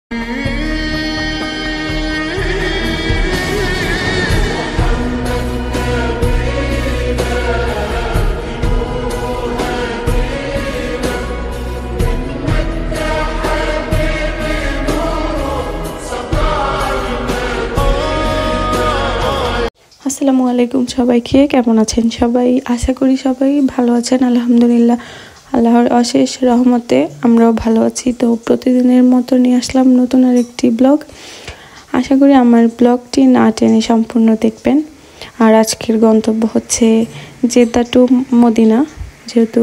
আসসালামু আলাইকুম সবাইকে, কেমন আছেন সবাই? আশা করি সবাই ভালো আছেন। আলহামদুলিল্লাহ, আল্লাহর অশেষ রহমতে আমরাও ভালো আছি। তো প্রতিদিনের মতো নিয়ে আসলাম নতুন আরেকটি ব্লগ। আশা করি আমার ব্লগটি না টেনে সম্পূর্ণ দেখবেন। আর আজকের গন্তব্য হচ্ছে জেদ্দা টু মদিনা। যেহেতু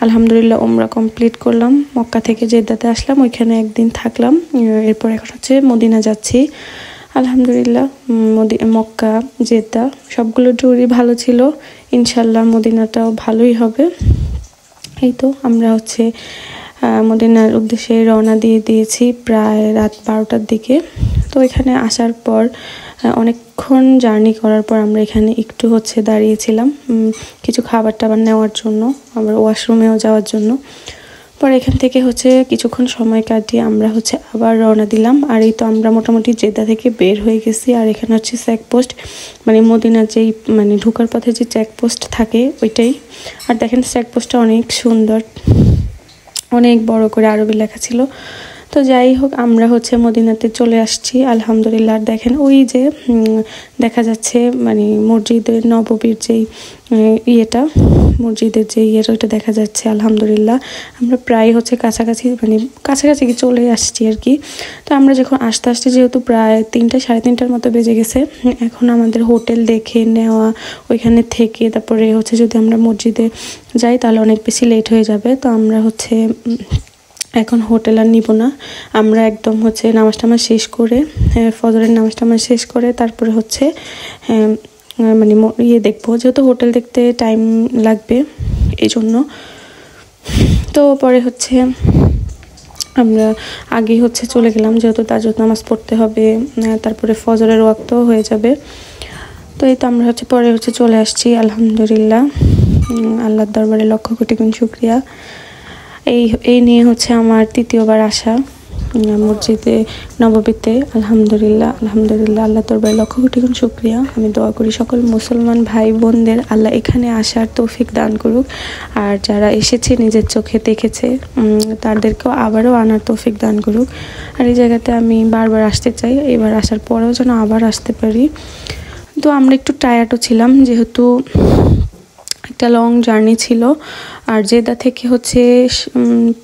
আলহামদুলিল্লাহ উমরা কমপ্লিট করলাম, মক্কা থেকে জেদ্দাতে আসলাম, ওইখানে একদিন থাকলাম। এরপর এখন হচ্ছে মদিনা যাচ্ছি। আলহামদুলিল্লাহ মক্কা জেদ্দা সবগুলো ট্যুরই ভালো ছিল, ইনশাল্লাহ মদিনাটাও ভালোই হবে। এই তো আমরা হচ্ছে মদিনার উদ্দেশ্যে রওনা দিয়েছি প্রায় রাত 12টার দিকে। তো এখানে আসার পর অনেকক্ষণ জার্নি করার পর আমরা এখানে একটু হচ্ছে দাঁড়িয়েছিলাম কিছু খাবার টাবার নেওয়ার জন্য, আবার ওয়াশরুমেও যাওয়ার জন্য। পরে এখান থেকে হচ্ছে কিছুক্ষণ সময় কাটিয়ে আমরা হচ্ছে আবার রওনা দিলাম। আর এই তো আমরা মোটামুটি জেদ্দা থেকে বের হয়ে গেছি। আর এখানে হচ্ছে চেকপোস্ট, মানে মদিনার যেই মানে ঢোকার পথে যে চেকপোস্ট থাকে ওইটাই। আর দেখেন চেকপোস্টটা অনেক সুন্দর, অনেক বড় করে আরবি লেখা ছিল। তো যাই হোক আমরা হচ্ছে মদিনাতে চলে আসছি আলহামদুলিল্লাহ। আর দেখেন ওই যে দেখা যাচ্ছে মানে মসজিদের নববীর যেই মসজিদের যে ওইটা দেখা যাচ্ছে। আলহামদুলিল্লাহ আমরা প্রায় হচ্ছে কাছাকাছি চলে আসছি আর কি। তো আমরা যখন আস্তে আস্তে যেহেতু প্রায় 3টা সাড়ে 3টার মতো বেজে গেছে, এখন আমাদের হোটেল দেখে নেওয়া, ওইখানে থেকে তারপরে হচ্ছে যদি আমরা মসজিদে যাই তাহলে অনেক বেশি লেট হয়ে যাবে। তো আমরা হচ্ছে এখন হোটেল আর নিব না, আমরা একদম হচ্ছে নামাজ টামাজ শেষ করে, ফজরের নামাজ টামাজ শেষ করে তারপরে হচ্ছে মানে দেখবো, যেহেতু হোটেল দেখতে টাইম লাগবে এই জন্য। তো পরে হচ্ছে আমরা আগেই হচ্ছে চলে গেলাম, যেহেতু তাজ্জুদ নামাজ পড়তে হবে, তারপরে ফজরের ওয়াক্তও হয়ে যাবে। তো এই তো আমরা হচ্ছে পরে হচ্ছে চলে আসছি আলহামদুলিল্লাহ। আল্লাহর দরবারে লক্ষ কোটি গুণ শুকরিয়া। এই নিয়ে হচ্ছে আমার 3য়বার আসা মসজিদে নববীতে। আলহামদুলিল্লাহ আল্লাহ দরবারে লক্ষ কোটি গুণ শুকরিয়া। আমি দোয়া করি সকল মুসলমান ভাই বোনদের আল্লাহ এখানে আসার তৌফিক দান করুক। আর যারা এসেছে নিজের চোখে দেখেছে তাদেরকেও আবারও আনার তৌফিক দান করুক। আর এই জায়গাতে আমি বারবার আসতে চাই, এবার আসার পরেও যেন আবার আসতে পারি। তো আমরা একটু টায়ার্ডও ছিলাম, যেহেতু একটা লং জার্নি ছিল। আর জেদ্দা থেকে হচ্ছে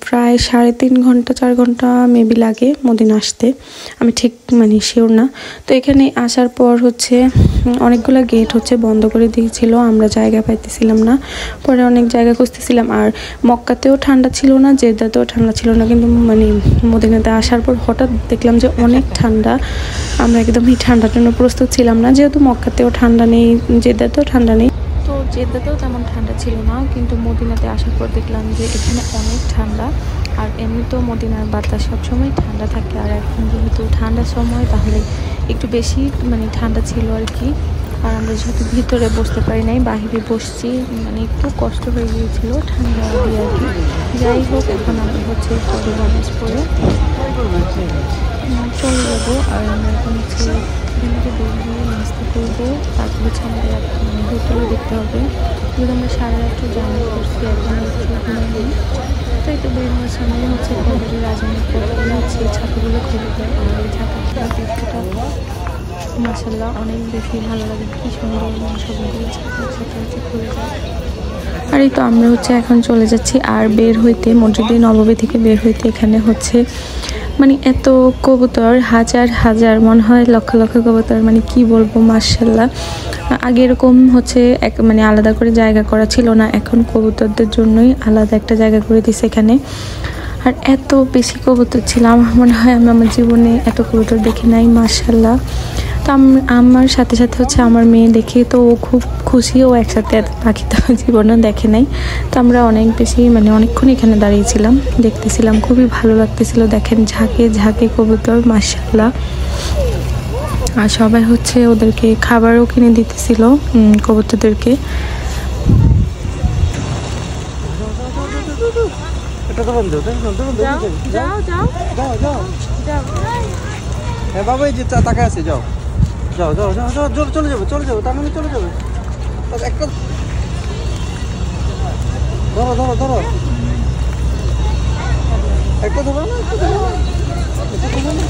প্রায় 3.5 ঘন্টা 4 ঘন্টা মেবি লাগে মদিনা আসতে, আমি ঠিক শিওর না। তো এখানে আসার পর হচ্ছে অনেকগুলো গেট হচ্ছে বন্ধ করে দিয়েছিল, আমরা জায়গা পাইতেছিলাম না। পরে অনেক জায়গা খুঁজতেছিলাম। আর মক্কাতেও ঠান্ডা ছিল না, জেদ্দাতেও ঠান্ডা ছিল না, কিন্তু মদিনাতে আসার পর হঠাৎ দেখলাম যে অনেক ঠান্ডা। আমরা একদমই ঠান্ডার জন্য প্রস্তুত ছিলাম না, যেহেতু মক্কাতেও ঠান্ডা নেই, জেদ্দাতেও ঠান্ডা নেই। তো জেদ্দাতেও তেমন ঠান্ডা ছিল না, কিন্তু মদিনাতে আসার পর দেখলাম যে এখানে অনেক ঠান্ডা। আর এমনিতেও মদিনার বাতাস সবসময় ঠান্ডা থাকে, আর এখন যেহেতু ঠান্ডার সময় তাহলে একটু বেশি ঠান্ডা ছিল আর কি। আর আমরা যেহেতু ভিতরে বসতে পারি নাই, বাহিরে বসছি, একটু কষ্ট হয়ে গিয়েছিল ঠান্ডা দিয়ে আর কি। যাই হোক এখন আমরা হচ্ছে ফজর নামাজ পড়ে চলে যাবো। আর আমরা এখন হচ্ছে নাস্তা করবো, তারপর হচ্ছে আমাদের হোটেলে দেখতে হবে। যেহেতু আমরা সারা রাত্র জার্নি করছি, এখন হচ্ছে ঘুমাইনি। তাই তো বেরোনোর সামনে হচ্ছে ফজরের আজানের পর হচ্ছে ছাতাগুলো খুলে দেয়। আর এই ছাতাটা দেখতে মাশাআল্লাহ অনেক বেশি ভালো লাগে, কি সুন্দর সবগুলো ছাতা হচ্ছে খুলে যায়। আর এই তো আমরা হচ্ছে এখন চলে যাচ্ছি। আর বের হইতে মসজিদে নববী থেকে বের হইতে এখানে হচ্ছে এত কবুতর, হাজার হাজার, মনে হয় লক্ষ লক্ষ কবুতর, কি বলবো মাশাআল্লাহ। আগে এরকম হচ্ছে আলাদা করে জায়গা করা ছিল না, এখন কবুতরদের জন্যই আলাদা একটা জায়গা করে দিছে এখানে। আর এত বেশি কবুতর ছিল, আমার মনে হয় আমি আমার জীবনে এত কবুতর দেখি নাই মাশাআল্লাহ। তো আমার সাথে সাথে হচ্ছে আমার মেয়ে দেখে তো ও খুব খুশি, ও একসাথে এত পাখি তো জীবনে দেখে নাই। তো আমরা অনেক বেশি অনেকক্ষণ এখানে দাঁড়িয়েছিলাম, দেখতেছিলাম, খুবই ভালো লাগতেছিল। দেখেন ঝাঁকে ঝাঁকে কবুতর মাশাআল্লাহ। আর সবাই হচ্ছে ওদেরকে খাবারও কিনে দিতেছিল কবুতরদেরকে। যাও যাও যাও যাও যাও হ্যাঁ বাবা এই যে তাকায় আছে, যাও যাও যাও যাও যাও, চলে যাবে তার মানে চলে যাবে। একটা ধরো ধরো ধরো, একটা ধরো না, একটা ধরো না, একটা ধরো না।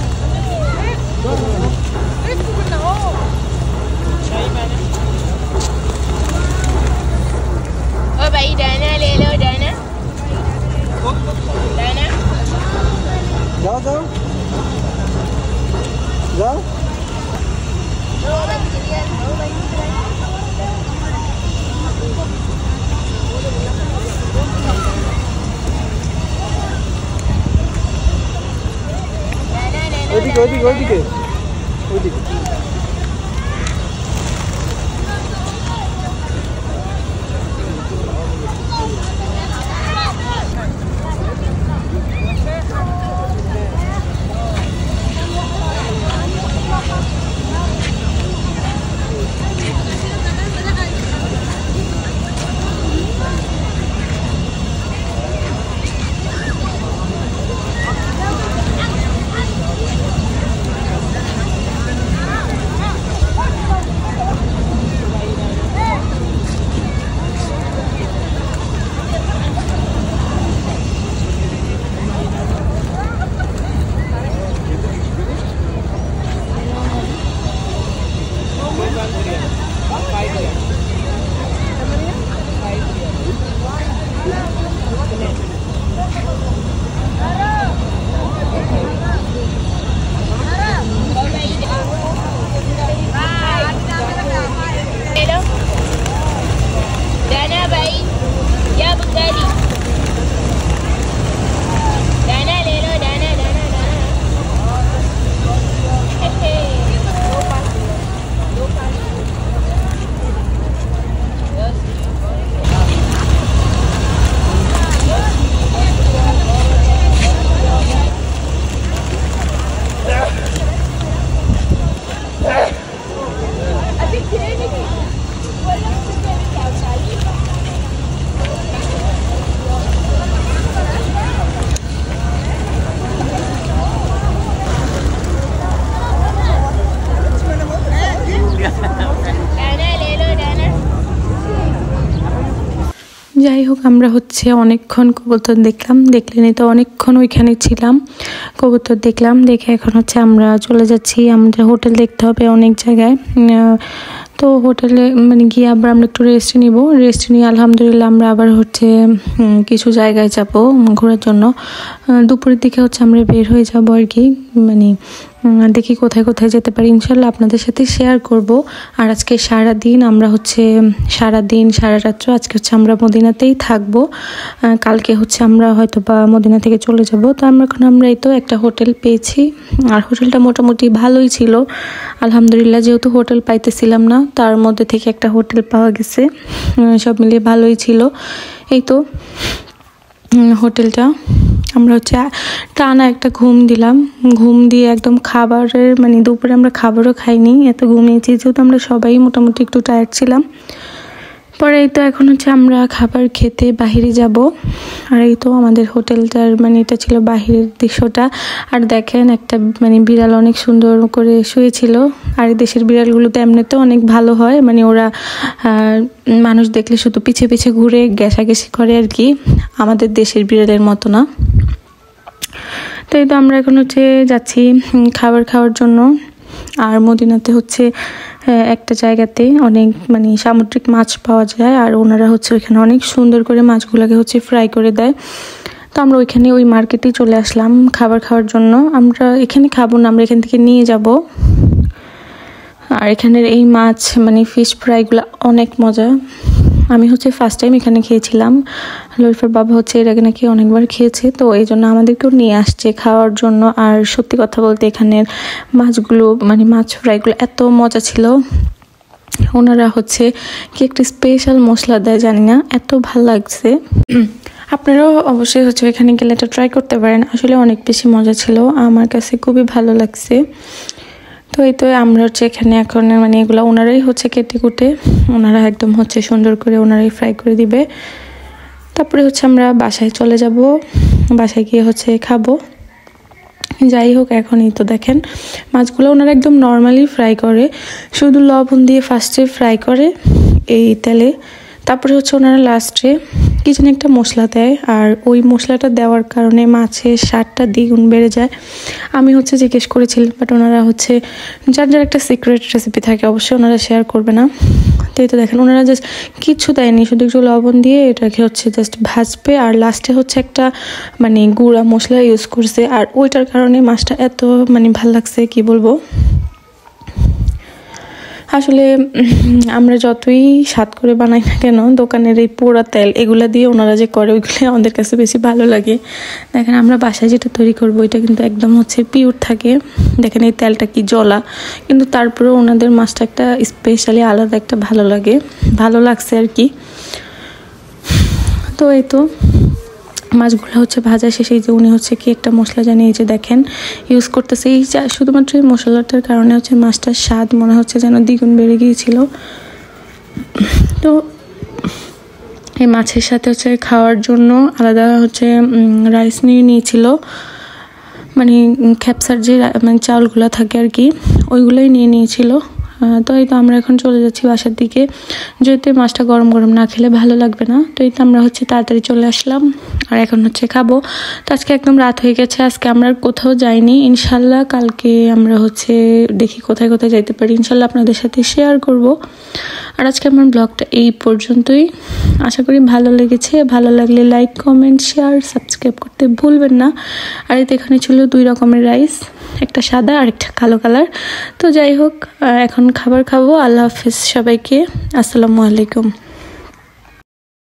ओ भाई दाना ले लो, दाना दाना। যাও যাও যাও। ওইদিকে ওইদিকে ওইদিকে ওইদিকে। যাই হোক, আমরা হচ্ছে অনেকক্ষণ কবুতর দেখলাম, দেখলেনি তো অনেকক্ষণ ওইখানে ছিলাম, কবুতর দেখলাম, দেখে এখন হচ্ছে আমরা চলে যাচ্ছি। আমাদের হোটেল দেখতে হবে অনেক জায়গায়, তো হোটেলে মানে গিয়ে আবার আমরা একটু রেস্ট নিয়ে আলহামদুলিল্লাহ আমরা আবার হচ্ছে কিছু জায়গায় যাব ঘোরার জন্য। দুপুরের দিকে হচ্ছে আমরা বের হয়ে যাব আর কি, মানে দেখি কোথায় কোথায় যেতে পারি, ইনশাল্লাহ আপনাদের সাথে শেয়ার করব। আর আজকে সারাদিন আমরা হচ্ছে সারা রাত্র আজকে হচ্ছে আমরা মদিনাতেই থাকবো। কালকে হচ্ছে আমরা হয়তো বা মদিনা থেকে চলে যাব। তো আমরা এই তো একটা হোটেল পেয়েছি, আর হোটেলটা মোটামুটি ভালোই ছিল আলহামদুলিল্লাহ। যেহেতু হোটেল পাইতেছিলাম না, তার মধ্যে থেকে একটা হোটেল পাওয়া গেছে, সব মিলিয়ে ভালোই ছিল। এই তো হোটেলটা আমরা হচ্ছে টানা একটা ঘুম দিয়ে একদম খাবারের মানে দুপুরে আমরা খাবারও খাইনি, এত ঘুমিয়েছি, যেহেতু আমরা সবাই মোটামুটি একটু টায়ার্ড ছিলাম। পরে এই তো এখন হচ্ছে আমরা খাবার খেতে বাহিরে যাব। আর এই তো আমাদের হোটেলটার মানে এটা ছিল বাহিরের দৃশ্যটা। আর দেখেন একটা মানে বিড়াল অনেক সুন্দর করে শুয়েছিল। আর এই দেশের বিড়ালগুলো তো এমনিতেও অনেক ভালো হয়, মানে ওরা মানুষ দেখলে শুধু পিছে পিছে ঘুরে ঘেঁষাঘেঁষি করে আর কি, আমাদের দেশের বিড়ালের মতো না। তো এই তো আমরা এখন হচ্ছে যাচ্ছি খাবার খাওয়ার জন্য। আর মদিনাতে হচ্ছে একটা জায়গাতে অনেক মানে সামুদ্রিক মাছ পাওয়া যায়, আর ওনারা হচ্ছে ওইখানে অনেক সুন্দর করে মাছগুলোকে হচ্ছে ফ্রাই করে দেয়। তো আমরা ওইখানে ওই মার্কেটেই চলে আসলাম খাবার খাওয়ার জন্য। আমরা এখানে খাবো না, আমরা এখান থেকে নিয়ে যাব। আর এখানের এই মাছ মানে ফিশ ফ্রাইগুলো অনেক মজা। আমি হচ্ছে ফার্স্ট টাইম এখানে খেয়েছিলাম, লরিফার বাবা হচ্ছে এর আগে নাকি অনেকবার খেয়েছে, তো এই জন্য আমাদেরকেও নিয়ে আসছে খাওয়ার জন্য। আর সত্যি কথা বলতে এখানের মাছগুলো মানে মাছ ফ্রাইগুলো এত মজা ছিল। ওনারা হচ্ছে কি একটা স্পেশাল মশলা দেয় জানি না, এত ভালো লাগছে। আপনারাও অবশ্যই হচ্ছে এখানে গেলে এটা ট্রাই করতে পারেন, আসলে অনেক বেশি মজা ছিল, আমার কাছে খুবই ভালো লাগছে। তো এই তো আমরা হচ্ছে এখানে এখন মানে এগুলো ওনারাই হচ্ছে কেটে কুটে ওনারা একদম হচ্ছে সুন্দর করে ওনারাই ফ্রাই করে দিবে। তারপরে হচ্ছে আমরা বাসায় চলে যাব, বাসায় গিয়ে হচ্ছে খাবো। যাই হোক, এখনই তো দেখেন মাছগুলো ওনারা একদম নর্মালি ফ্রাই করে, শুধু লবণ দিয়ে ফার্স্টে ফ্রাই করে এই তেলে, তারপরে হচ্ছে ওনারা লাস্টে কি যেন একটা মশলা দেয়, আর ওই মশলাটা দেওয়ার কারণে মাছের স্বাদটা দ্বিগুণ বেড়ে যায়। আমি হচ্ছে জিজ্ঞেস করেছিলাম, বাট ওনারা হচ্ছে যার যার একটা সিক্রেট রেসিপি থাকে, অবশ্যই ওনারা শেয়ার করবে না। তো এই তো দেখেন ওনারা জাস্ট কিচ্ছু দেয়নি, শুধু একটু লবণ দিয়ে এটাকে হচ্ছে জাস্ট ভাজবে, আর লাস্টে হচ্ছে একটা মানে গুঁড়া মশলা ইউজ করছে, আর ওইটার কারণে মাছটা এত মানে ভাল লাগছে কি বলবো। আসলে আমরা যতই স্বাদ করে বানাই না কেন, দোকানের এই পোড়া তেল এগুলা দিয়ে ওনারা যে করে ওইগুলো আমাদের কাছে বেশি ভালো লাগে। দেখেন আমরা বাসায় যেটা তৈরি করবো এটা কিন্তু একদম হচ্ছে পিওর থাকে। দেখেন এই তেলটা কি জ্বলা, কিন্তু তারপরেও ওনাদের মাছটা একটা স্পেশালি আলাদা একটা ভালো লাগছে আর কি। তো এই তো মাছগুলো হচ্ছে ভাজা শেষে যে উনি হচ্ছে কি একটা মশলা জানিয়ে যে দেখেন ইউজ করতেছে, এই শুধুমাত্র এই মশলাটার কারণে হচ্ছে মাছটার স্বাদ মনে হচ্ছে যেন দ্বিগুণ বেড়ে গিয়েছিল। তো এই মাছের সাথে হচ্ছে খাওয়ার জন্য আলাদা হচ্ছে রাইস নিয়েছিল, মানে খ্যাপসার যে মানে চাউলগুলো থাকে আর কি, ওইগুলোই নিয়েছিল। তো এই তো আমরা এখন চলে যাচ্ছি বাসার দিকে, যেহেতু মাছটা গরম গরম না খেলে ভালো লাগবে না। তো এই তো আমরা হচ্ছে তাড়াতাড়ি চলে আসলাম, আর এখন হচ্ছে খাবো। তো আজকে একদম রাত হয়ে গেছে, আজকে আমরা কোথাও যাইনি। ইনশাল্লাহ কালকে আমরা হচ্ছে দেখি কোথায় কোথায় যাইতে পারি, ইনশাল্লাহ আপনাদের সাথে শেয়ার করব। আর আজকে আমার ব্লগটা এই পর্যন্তই, আশা করি ভালো লেগেছে। ভালো লাগলে লাইক, কমেন্ট, শেয়ার, সাবস্ক্রাইব করতে ভুলবেন না। আর এতে এখানে ছিল 2 রকমের রাইস, একটা সাদা আর একটা কালো কালার। তো যাই হোক, এখন খাবার খাবো। আল্লাহ হাফেজ সবাইকে, আসসালামু আলাইকুম।